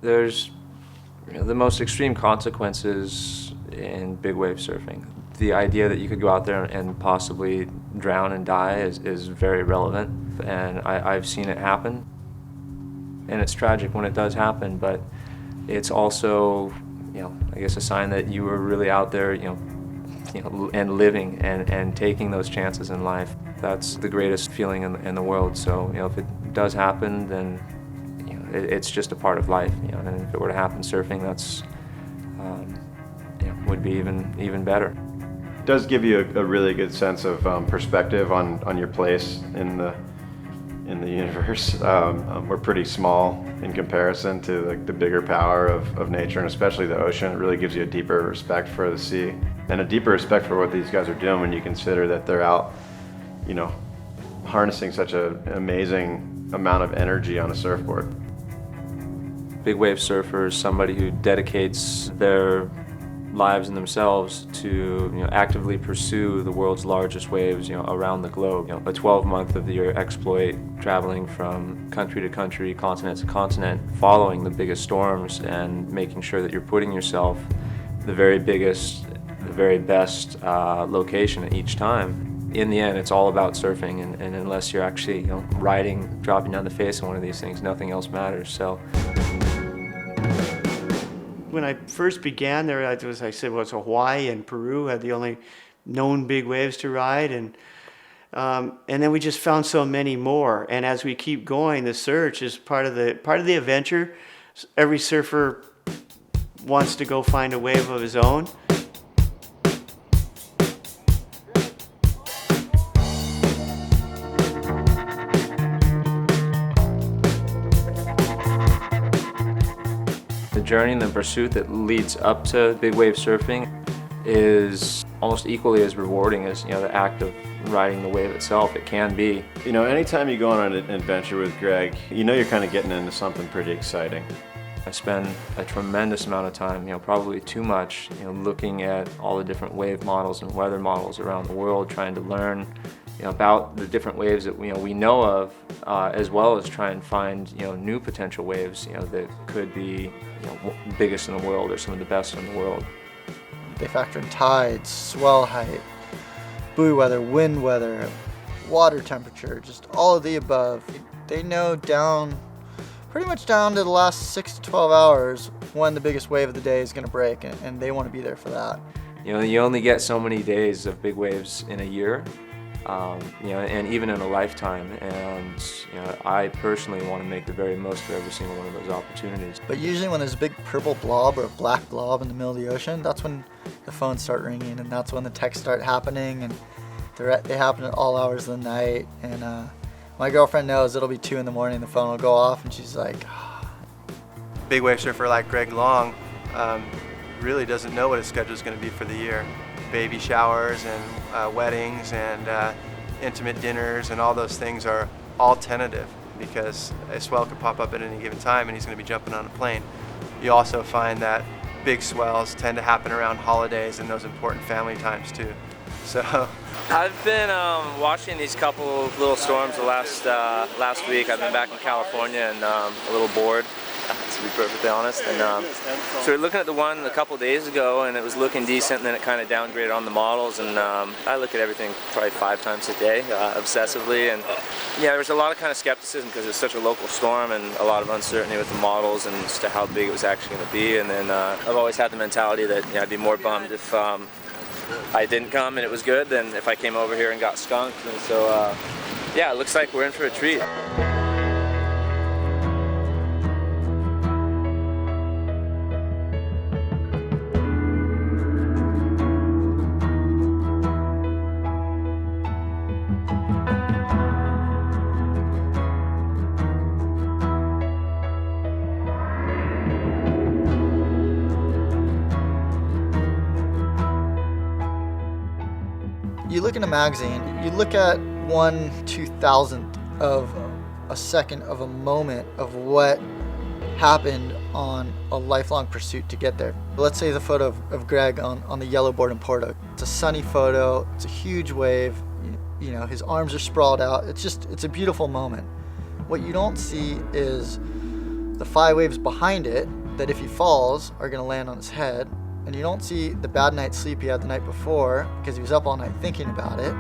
There's the most extreme consequences in big wave surfing. The idea that you could go out there and possibly drown and die is very relevant, and I've seen it happen. And it's tragic when it does happen, but it's also, I guess a sign that you were really out there, and living and taking those chances in life. That's the greatest feeling in the world. So, if it does happen, then it's just a part of life. And if it were to happen surfing, that's would be even better. It does give you a really good sense of perspective on your place in the universe. We're pretty small in comparison to the bigger power of nature, and especially the ocean. It really gives you a deeper respect for the sea and a deeper respect for what these guys are doing when you consider that they're out, harnessing such an amazing amount of energy on a surfboard. Big wave surfer is somebody who dedicates their lives and themselves to actively pursue the world's largest waves around the globe. A 12-month of the year exploit, traveling from country to country, continent to continent, following the biggest storms and making sure that you're putting yourself the very biggest, the very best location at each time. In the end, it's all about surfing, and unless you're actually dropping down the face of one of these things, nothing else matters. So. When I first began there, I said, well, it's Hawaii and Peru had the only known big waves to ride, and then we just found so many more. And as we keep going, the search is part of the adventure. Every surfer wants to go find a wave of his own. The journey and the pursuit that leads up to big wave surfing is almost equally as rewarding as the act of riding the wave itself. It can be. Anytime you go on an adventure with Greg, you're kind of getting into something pretty exciting. I spend a tremendous amount of time, probably too much, looking at all the different wave models and weather models around the world, trying to learn about the different waves that we know of, as well as try and find new potential waves that could be biggest in the world or some of the best in the world. They factor in tides, swell height, buoy weather, wind weather, water temperature, just all of the above. They know pretty much down to the last 6 to 12 hours when the biggest wave of the day is going to break, and they want to be there for that. You only get so many days of big waves in a year. And even in a lifetime, and I personally want to make the very most of every single one of those opportunities. But usually when there's a big purple blob or a black blob in the middle of the ocean, that's when the phones start ringing, and that's when the texts start happening, and they happen at all hours of the night. And my girlfriend knows it'll be 2 in the morning, the phone will go off, and she's like, Big wave surfer like Greg Long really doesn't know what his schedule is going to be for the year. Baby showers and weddings and intimate dinners and all those things are all tentative because a swell could pop up at any given time and he's going to be jumping on a plane. You also find that big swells tend to happen around holidays and those important family times too. So I've been watching these couple of little storms the last week. I've been back in California and a little bored, to be perfectly honest. And so we're looking at the one a couple days ago, and it was looking decent, and then it kind of downgraded on the models. And I look at everything probably 5 times a day, obsessively. And yeah, there was a lot of kind of skepticism because it's such a local storm, and a lot of uncertainty with the models and as to how big it was actually going to be. And then I've always had the mentality that I'd be more bummed if I didn't come and it was good than if I came over here and got skunked. And so yeah, it looks like we're in for a treat. You look in a magazine, you look at 1/2000th of a second of a moment of what happened on a lifelong pursuit to get there. Let's say the photo of Greg on the yellow board in Porto. It's a sunny photo, it's a huge wave, you know, his arms are sprawled out. It's a beautiful moment. What you don't see is the 5 waves behind it that if he falls are going to land on his head. And you don't see the bad night's sleep he had the night before because he was up all night thinking about it.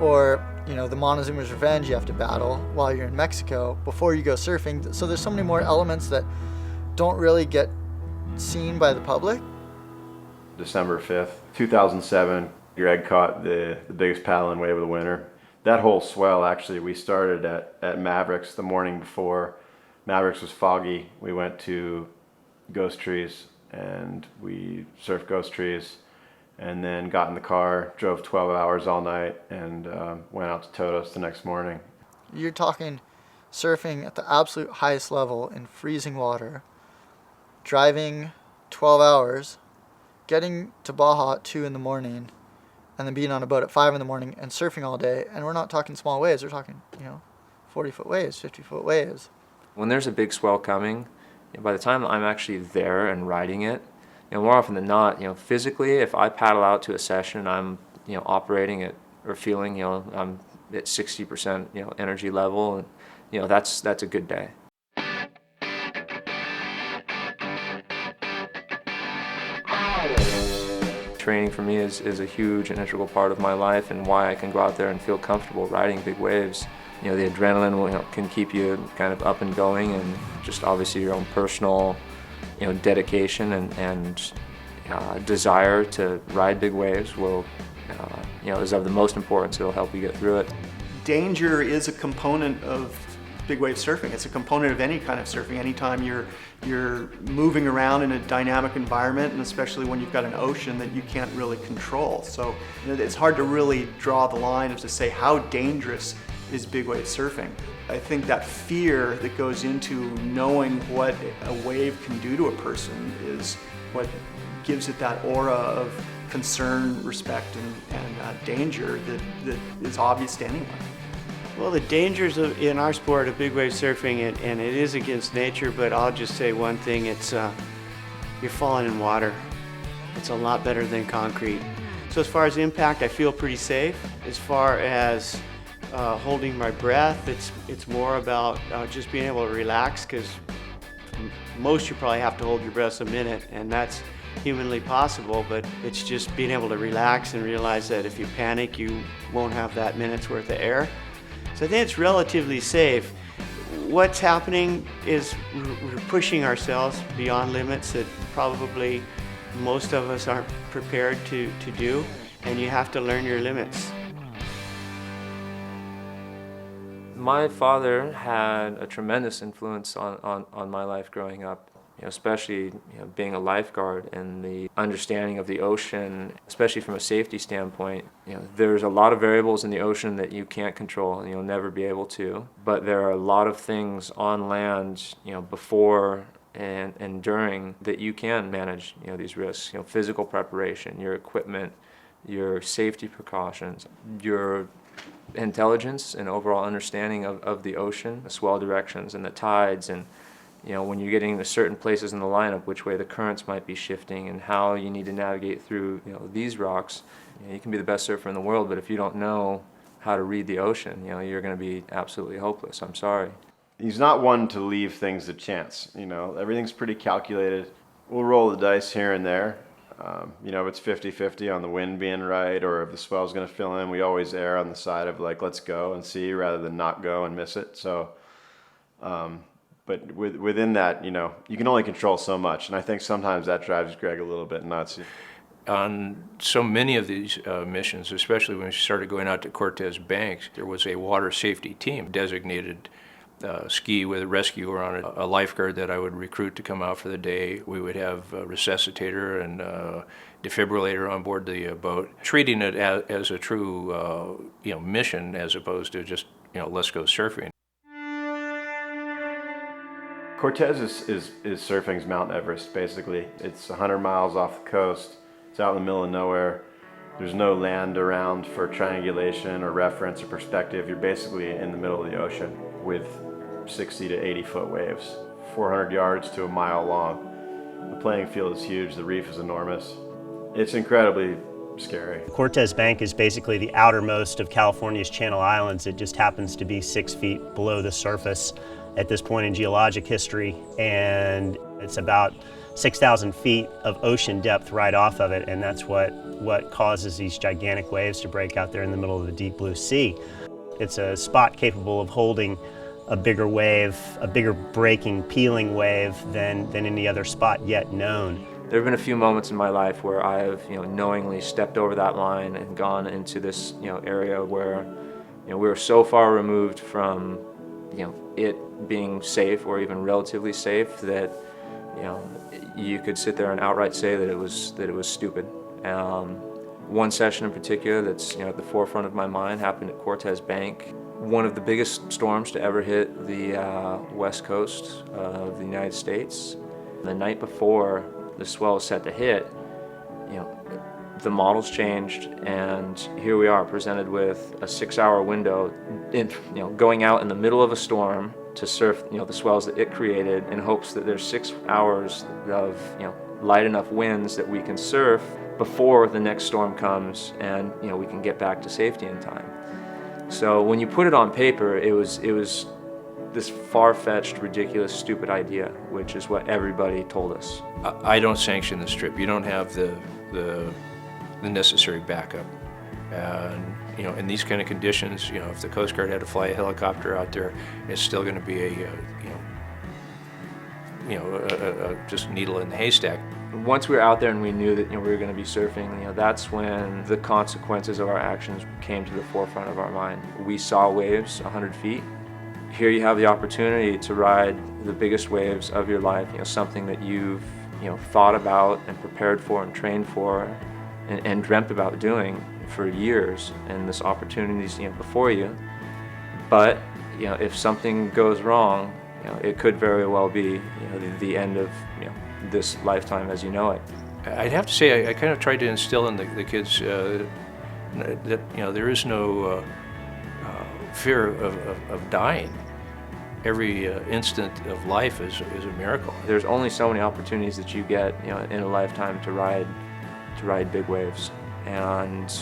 Or, you know, the Montezuma's revenge you have to battle while you're in Mexico before you go surfing. So there's so many more elements that don't really get seen by the public. December 5th, 2007, Greg caught the biggest paddling wave of the winter. That whole swell, actually, we started at Mavericks the morning before. Mavericks was foggy. We went to Ghost Trees and we surfed Ghost Trees, and then got in the car, drove 12 hours all night, and went out to Todos the next morning. You're talking surfing at the absolute highest level in freezing water, driving 12 hours, getting to Baja at 2 in the morning, and then being on a boat at 5 in the morning and surfing all day. And we're not talking small waves, we're talking, 40-foot waves, 50-foot waves. When there's a big swell coming, by the time I'm actually there and riding it, more often than not, physically, if I paddle out to a session, I'm, operating at or feeling, I'm at 60%, energy level, and that's a good day. Training for me is a huge and integral part of my life, and why I can go out there and feel comfortable riding big waves. The adrenaline can keep you kind of up and going, and just obviously your own personal, dedication and desire to ride big waves will, is of the most importance. It'll help you get through it. Danger is a component of big wave surfing. It's a component of any kind of surfing. Anytime you're moving around in a dynamic environment, and especially when you've got an ocean that you can't really control. So it's hard to really draw the line as to say how dangerous is big wave surfing. I think that fear that goes into knowing what a wave can do to a person is what gives it that aura of concern, respect, and danger that is obvious to anyone. Well, the dangers in our sport of big wave surfing, and it is against nature, but I'll just say one thing, it's you're falling in water. It's a lot better than concrete. So as far as impact, I feel pretty safe. As far as holding my breath, it's more about just being able to relax, because most you probably have to hold your breath a minute, and that's humanly possible, but it's just being able to relax and realize that if you panic, you won't have that minute's worth of air. So I think it's relatively safe. What's happening is we're pushing ourselves beyond limits that probably most of us aren't prepared to do, and you have to learn your limits. My father had a tremendous influence on my life growing up, especially being a lifeguard and the understanding of the ocean, especially from a safety standpoint. There's a lot of variables in the ocean that you can't control and you'll never be able to, but there are a lot of things on land, before and during, that you can manage, these risks. Physical preparation, your equipment, your safety precautions, your intelligence and overall understanding of the ocean, the swell directions and the tides, and when you're getting to certain places in the lineup, which way the currents might be shifting and how you need to navigate through these rocks. You can be the best surfer in the world, but if you don't know how to read the ocean, you're going to be absolutely hopeless. I'm sorry. He's not one to leave things to chance. Everything's pretty calculated. We'll roll the dice here and there. If it's 50-50 on the wind being right, or if the swell's going to fill in, we always err on the side of let's go and see rather than not go and miss it. So, but within that, you can only control so much, and I think sometimes that drives Greg a little bit nuts. On so many of these missions, especially when we started going out to Cortes Banks, there was a water safety team designated ski with a rescuer on it, a lifeguard that I would recruit to come out for the day. We would have a resuscitator and defibrillator on board the boat, treating it as a true mission as opposed to just let's go surfing. Cortes is surfing's Mount Everest, basically. It's 100 miles off the coast. It's out in the middle of nowhere. There's no land around for triangulation or reference or perspective. You're basically in the middle of the ocean with 60 to 80 foot waves, 400 yards to a mile long. The playing field is huge, the reef is enormous. It's incredibly scary. Cortes Bank is basically the outermost of California's Channel Islands. It just happens to be 6 feet below the surface. at this point in geologic history, and it's about 6,000 feet of ocean depth right off of it, and that's what causes these gigantic waves to break out there in the middle of the deep blue sea. It's a spot capable of holding a bigger wave, a bigger breaking, peeling wave than any other spot yet known. There have been a few moments in my life where I've, knowingly stepped over that line and gone into this, area where, we were so far removed from, it being safe or even relatively safe that, you could sit there and outright say that it was stupid. One session in particular that's, at the forefront of my mind happened at Cortes Bank. One of the biggest storms to ever hit the west coast of the United States. The night before the swell was set to hit, the models changed, and here we are presented with a 6-hour window going out in the middle of a storm to surf the swells that it created in hopes that there's 6 hours of light enough winds that we can surf before the next storm comes, and we can get back to safety in time. So when you put it on paper, it was this far-fetched, ridiculous, stupid idea, which is what everybody told us. I don't sanction this trip. You don't have the necessary backup. And in these kind of conditions, if the Coast Guard had to fly a helicopter out there, it's still going to be a just needle in the haystack. Once we were out there and we knew that we were going to be surfing, that's when the consequences of our actions came to the forefront of our mind. We saw waves 100 feet. Here you have the opportunity to ride the biggest waves of your life, something that you've thought about and prepared for and trained for and dreamt about doing for years, and this opportunity is before you. But if something goes wrong, it could very well be the end of this lifetime as you know it. I'd have to say I kind of tried to instill in the kids that there is no fear of dying. Every instant of life is a miracle. There's only so many opportunities that you get in a lifetime to ride big waves, and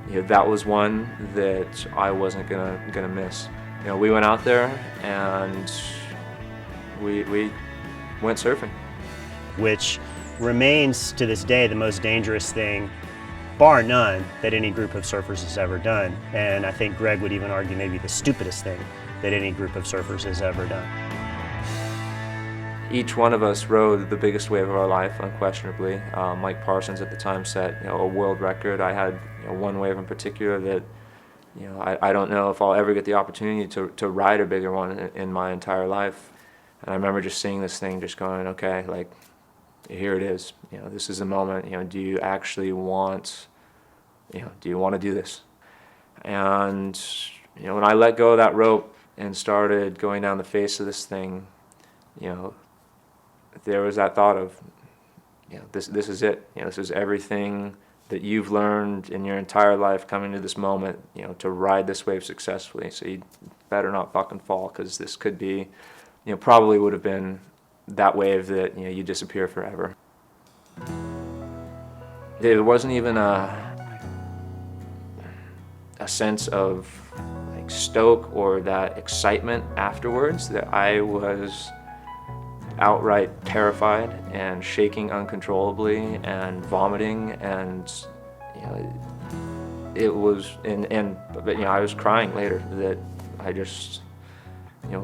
that was one that I wasn't gonna miss. We went out there and we went surfing, which remains to this day the most dangerous thing, bar none, that any group of surfers has ever done. And I think Greg would even argue maybe the stupidest thing that any group of surfers has ever done. Each one of us rode the biggest wave of our life, unquestionably. Mike Parsons at the time set a world record. I had one wave in particular that I don't know if I'll ever get the opportunity to ride a bigger one in my entire life. And I remember just seeing this thing, just going, okay, like, here it is. This is the moment. Do you actually want? Do you want to do this? And when I let go of that rope and started going down the face of this thing, there was that thought of, this is it. This is everything that you've learned in your entire life coming to this moment, to ride this wave successfully. So you better not fucking fall, because this could be, probably would have been that wave that you disappear forever. There wasn't even a sense of like stoke or that excitement afterwards. That I was outright terrified and shaking uncontrollably and vomiting, and it was but I was crying later. That I just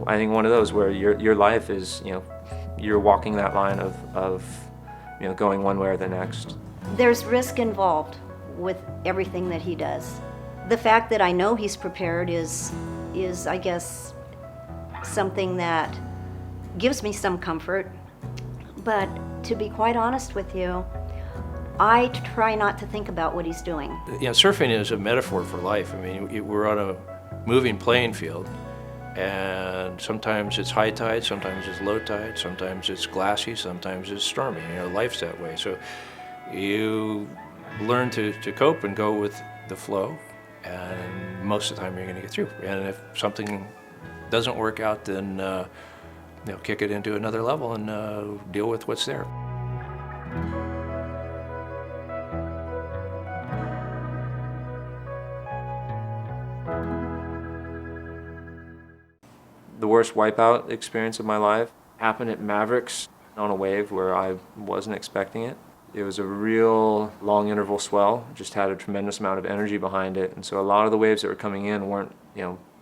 I think one of those where your life is you're walking that line of going one way or the next. There's risk involved with everything that he does. The fact that I know he's prepared is I guess something that gives me some comfort. But to be quite honest with you, I try not to think about what he's doing. Surfing is a metaphor for life. I mean, we're on a moving playing field, and sometimes it's high tide, sometimes it's low tide, sometimes it's glassy, sometimes it's stormy. Life's that way. So you learn to cope and go with the flow, and most of the time you're going to get through. And if something doesn't work out, then kick it into another level and deal with what's there. The worst wipeout experience of my life happened at Mavericks on a wave where I wasn't expecting it. It was a real long interval swell, just had a tremendous amount of energy behind it, and so a lot of the waves that were coming in weren't,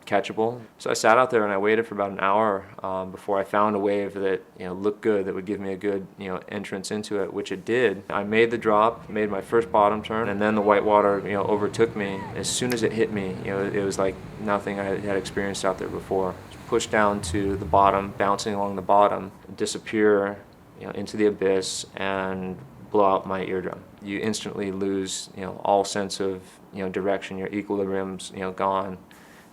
catchable. So I sat out there and I waited for about an hour before I found a wave that looked good, that would give me a good entrance into it, which it did. I made the drop, made my first bottom turn, and then the whitewater overtook me. As soon as it hit me, it was like nothing I had experienced out there before. Pushed down to the bottom, bouncing along the bottom, disappear into the abyss and blow out my eardrum. You instantly lose all sense of direction. Your equilibrium's gone.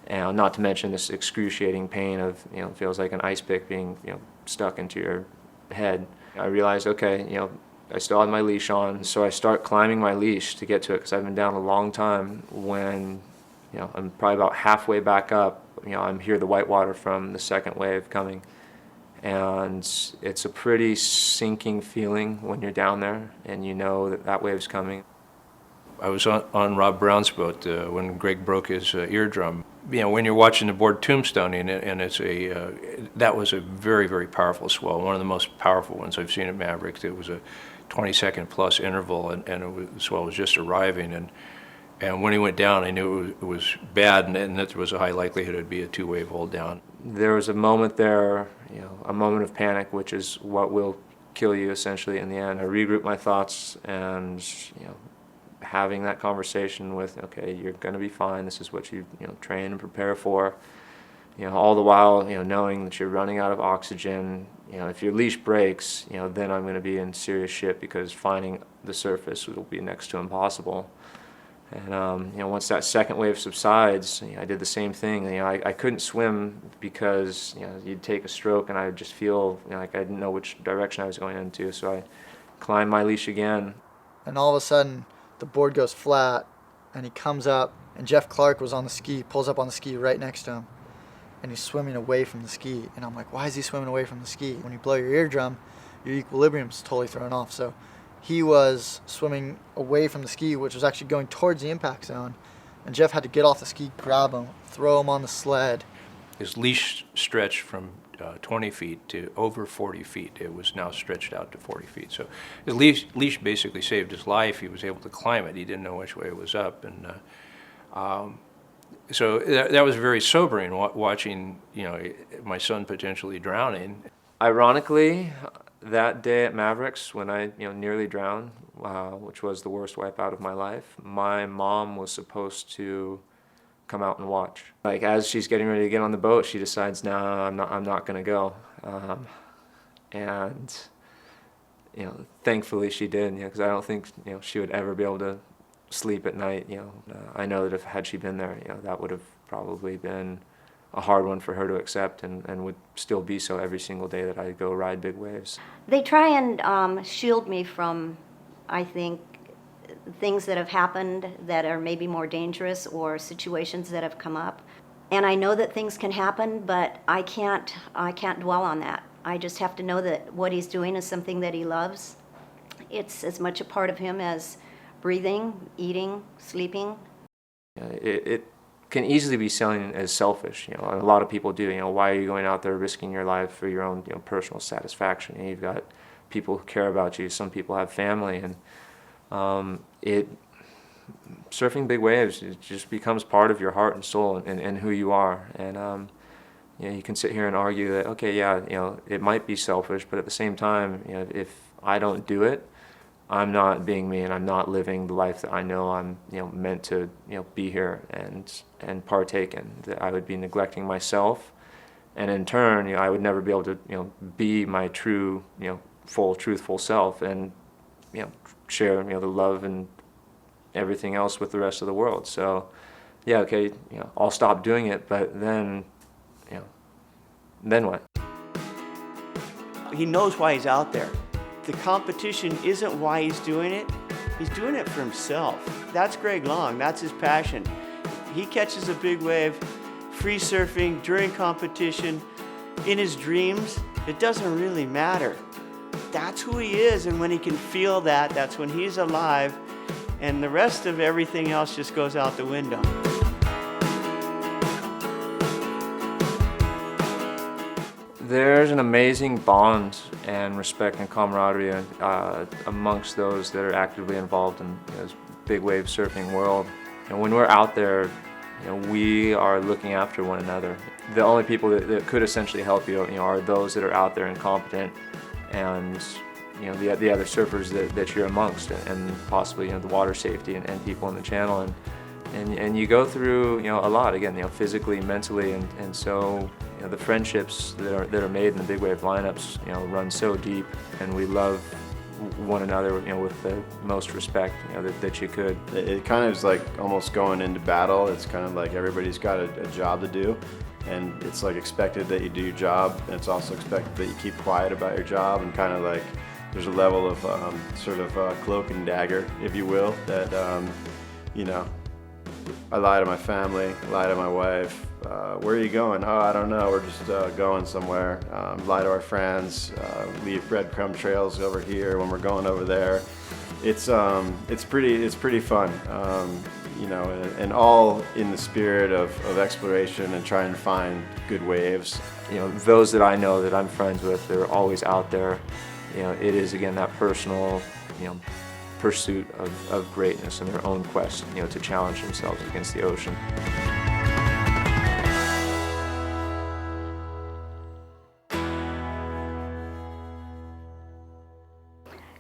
And not to mention this excruciating pain of, feels like an ice pick being, stuck into your head. I realized, okay, I still had my leash on, so I start climbing my leash to get to it because I've been down a long time. When, I'm probably about halfway back up, I'm hear the whitewater from the second wave coming. And it's a pretty sinking feeling when you're down there and you know that wave's coming. I was on Rob Brown's boat when Greg broke his eardrum. When you're watching the board tombstoning, and it's that was a very, very powerful swell, one of the most powerful ones I've seen at Mavericks. It was a 20-second plus interval, and the swell was just arriving. And when he went down, I knew it was bad, and that there was a high likelihood it would be a two-wave hold down. There was a moment there, a moment of panic, which is what will kill you essentially in the end. I regrouped my thoughts and, having that conversation with, okay, you're going to be fine. This is what you train and prepare for. All the while, knowing that you're running out of oxygen. If your leash breaks, then I'm going to be in serious shit because finding the surface will be next to impossible. And once that second wave subsides, I did the same thing. I couldn't swim because you'd take a stroke and I would just feel like I didn't know which direction I was going into. So I climbed my leash again. And all of a sudden, the board goes flat, and he comes up, and Jeff Clark was on the ski, pulls up on the ski right next to him, and he's swimming away from the ski. And I'm like, why is he swimming away from the ski? When you blow your eardrum, your equilibrium's totally thrown off. So he was swimming away from the ski, which was actually going towards the impact zone, and Jeff had to get off the ski, grab him, throw him on the sled. His leash stretched from 20 feet to over 40 feet. It was now stretched out to 40 feet. So his leash basically saved his life. He was able to climb it. He didn't know which way it was up. And so that was very sobering, watching my son potentially drowning. Ironically, that day at Mavericks, when I nearly drowned, which was the worst wipeout of my life, my mom was supposed to come out and watch. Like as she's getting ready to get on the boat, she decides, no, I'm not going to go. And thankfully she did, because I don't think she would ever be able to sleep at night. I know that had she been there, that would have probably been a hard one for her to accept, and would still be so every single day that I go ride big waves. They try and shield me from, I think, things that have happened that are maybe more dangerous or situations that have come up. And I know that things can happen, but I can't dwell on that. I just have to know that what he's doing is something that he loves. It's as much a part of him as breathing, eating, sleeping. It can easily be seen as selfish. A lot of people do. Why are you going out there risking your life for your own personal satisfaction? You've got people who care about you. Some people have family, and surfing big waves, it just becomes part of your heart and soul and who you are. And you can sit here and argue that, okay, yeah, it might be selfish, but at the same time, if I don't do it, I'm not being me, and I'm not living the life that I know I'm meant to be here and partake in. That I would be neglecting myself, and in turn, I would never be able to be my true, full, truthful self, and share the love and everything else with the rest of the world. So yeah, okay, I'll stop doing it, but then what? He knows why he's out there. The competition isn't why he's doing it. He's doing it for himself. That's Greg Long. That's his passion. He catches a big wave, free surfing, during competition, in his dreams. It doesn't really matter. That's who he is, and when he can feel that, that's when he's alive, and the rest of everything else just goes out the window. There's an amazing bond and respect and camaraderie amongst those that are actively involved in this big wave surfing world. And when we're out there, we are looking after one another. The only people that could essentially help you, are those that are out there and competent, and the other surfers that you're amongst, and possibly the water safety and people in the channel, and you go through a lot again, physically, mentally, and so the friendships that are made in the big wave lineups run so deep, and we love one another with the most respect that you could. It kind of is like almost going into battle. It's kind of like everybody's got a job to do, and it's like expected that you do your job, and it's also expected that you keep quiet about your job, and kind of like there's a level of sort of cloak and dagger, if you will, that I lie to my family, I lie to my wife. Where are you going? Oh, I don't know. We're just going somewhere. Lie to our friends. Leave breadcrumb trails over here when we're going over there. It's pretty fun. And all in the spirit of exploration and trying to find good waves. Those that I know that I'm friends with, they're always out there. It is again that personal, pursuit of greatness and their own quest, to challenge themselves against the ocean.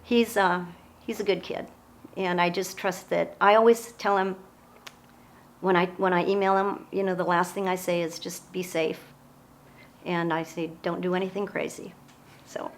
He's a good kid, and I just trust that. I always tell him when I email him, the last thing I say is just be safe, and I say don't do anything crazy. So